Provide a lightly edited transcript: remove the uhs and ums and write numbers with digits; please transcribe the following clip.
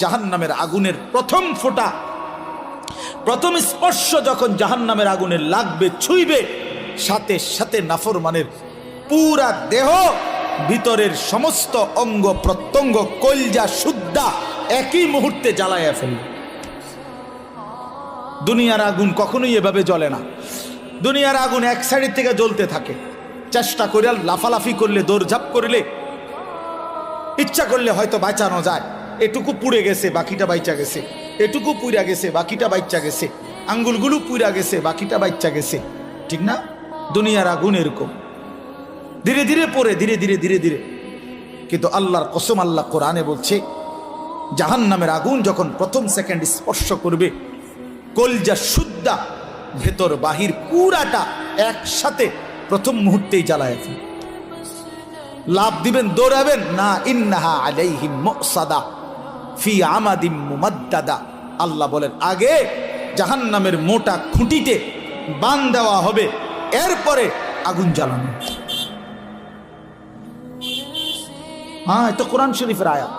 জাহান্নামের আগুনের প্রথম ফোঁটা, প্রথম স্পর্শ যখন জাহান্নামের আগুনের লাগবে, ছুঁইবে, সাথে সাথে নাফরমানের পুরা দেহ, ভিতরের সমস্ত অঙ্গ প্রত্যঙ্গ, কলজা সুদ্ধা একই মুহূর্তে জ্বালাইয়া ফেলবে। দুনিয়ার আগুন কখনোই এভাবে জ্বলে না। দুনিয়ার আগুন এক সাইড থেকে জ্বলতে থাকে, চেষ্টা করে লাফালাফি করলে, দৌড়ঝাঁপ করলে, ইচ্ছা করলে হয়তো বাঁচানো যায়। এটুকু পুড়ে গেছে, বাকিটা বাইচা গেছে, এটুকু পুইরা গেছে, বাকিটা বাইচা গেছে, আঙ্গুলগুলো পুইরা গেছে, বাকিটা বাইচা গেছে, ঠিক না? দুনিয়ার আগুন এরকম ধীরে ধীরে পড়ে, ধীরে ধীরে ধীরে ধীরে। কিন্তু আল্লাহর কসম, আল্লাহ কোরআনে বলছে, জাহান্নামের আগুন যখন প্রথম সেকেন্ড স্পর্শ করবে, কলজা সুদ্ধা ভেতর বাহির পুরাটা একসাথে প্রথম মুহূর্তেই জ্বালায় ফেলবে। লাভ দিবেন, দৌড়াবেন না। ইন্নাহা আলাইহিম মুসাদা ফি আমাদিম মুমাদ্দাদা। আল্লাহ বলেন, আগে জাহান্নামের মোটা খুঁটিতে বান দেওয়া হবে, এরপরে আগুন জ্বালানো। হ্যাঁ, এটা কোরআন শরীফের আয়াত।